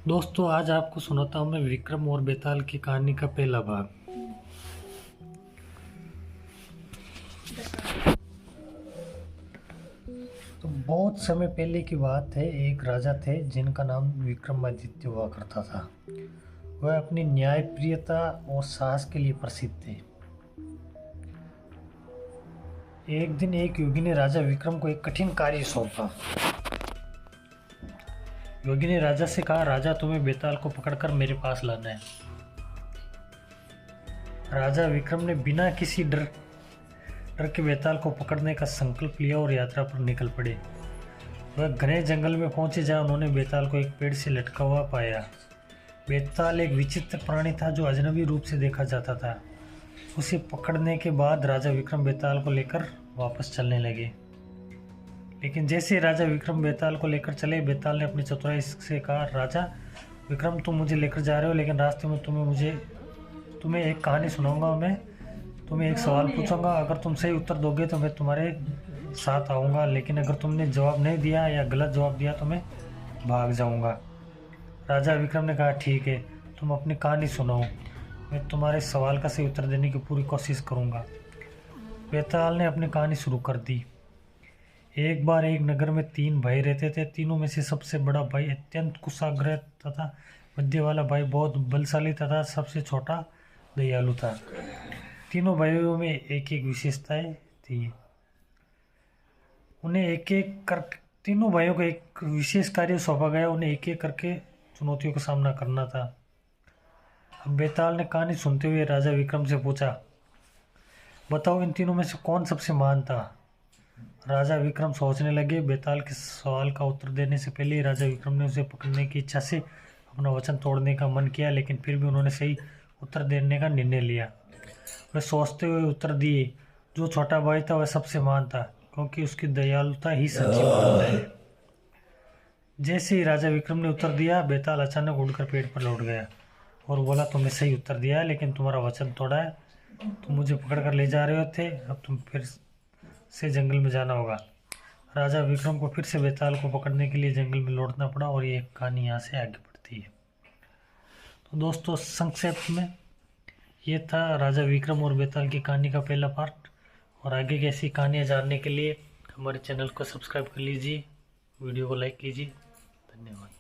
दोस्तों आज आपको सुनाता हूँ मैं विक्रम और बेताल की कहानी का पहला भाग। तो बहुत समय पहले की बात है, एक राजा थे जिनका नाम विक्रमादित्य हुआ करता था। वह अपनी न्यायप्रियता और साहस के लिए प्रसिद्ध थे। एक दिन एक योगी ने राजा विक्रम को एक कठिन कार्य सौंपा। योगी ने राजा से कहा, राजा तुम्हें बेताल को पकड़कर मेरे पास लाना है। राजा विक्रम ने बिना किसी डर के बेताल को पकड़ने का संकल्प लिया और यात्रा पर निकल पड़े। वह घने जंगल में पहुंचे जहां उन्होंने बेताल को एक पेड़ से लटका हुआ पाया। बेताल एक विचित्र प्राणी था जो अजनबी रूप से देखा जाता था। उसे पकड़ने के बाद राजा विक्रम बेताल को लेकर वापस चलने लगे। लेकिन जैसे ही राजा विक्रम बेताल को लेकर चले, बेताल ने अपनी चतुराई से कहा, राजा विक्रम तुम मुझे लेकर जा रहे हो, लेकिन रास्ते में तुम्हें एक कहानी सुनाऊंगा। मैं तुम्हें एक सवाल पूछूंगा, अगर तुम सही उत्तर दोगे तो मैं तुम्हारे साथ आऊँगा, लेकिन अगर तुमने जवाब नहीं दिया या गलत जवाब दिया तो मैं भाग जाऊँगा। राजा विक्रम ने कहा, ठीक है, तुम अपनी कहानी सुनाओ, मैं तुम्हारे सवाल का सही उत्तर देने की पूरी कोशिश करूँगा। बेताल ने अपनी कहानी शुरू कर दी। एक बार एक नगर में 3 भाई रहते थे। तीनों में से सबसे बड़ा भाई अत्यंत कुशाग्र तथा मध्य वाला भाई बहुत बलशाली तथा सबसे छोटा दयालु था। तीनों भाइयों में एक एक विशेषताएं थी। तीनों भाइयों को एक विशेष कार्य सौंपा गया। उन्हें एक एक करके चुनौतियों का सामना करना था। अब बेताल ने कहानी सुनते हुए राजा विक्रम से पूछा, बताओ इन तीनों में से कौन सबसे महान था। राजा विक्रम सोचने लगे। बेताल के सवाल का उत्तर देने से पहले ही राजा विक्रम ने उसे पकड़ने की इच्छा से अपना वचन तोड़ने का मन किया, लेकिन फिर भी उन्होंने सही उत्तर देने का निर्णय लिया। वे सोचते हुए उत्तर दिए, जो छोटा भाई था वह सबसे महान था, क्योंकि उसकी दयालुता ही सच्ची महानता है। जैसे ही राजा विक्रम ने उत्तर दिया, बेताल अचानक उड़कर पेड़ पर लौट गया और बोला, तुमने सही उत्तर दिया है, लेकिन तुम्हारा वचन तोड़ा है। तुम मुझे पकड़ कर ले जा रहे थे, अब तुम फिर से जंगल में जाना होगा। राजा विक्रम को फिर से बेताल को पकड़ने के लिए जंगल में लौटना पड़ा और ये कहानी यहाँ से आगे बढ़ती है। तो दोस्तों संक्षेप में ये था राजा विक्रम और बेताल की कहानी का पहला पार्ट। और आगे की ऐसी कहानियाँ जानने के लिए हमारे चैनल को सब्सक्राइब कर लीजिए, वीडियो को लाइक कीजिए। धन्यवाद।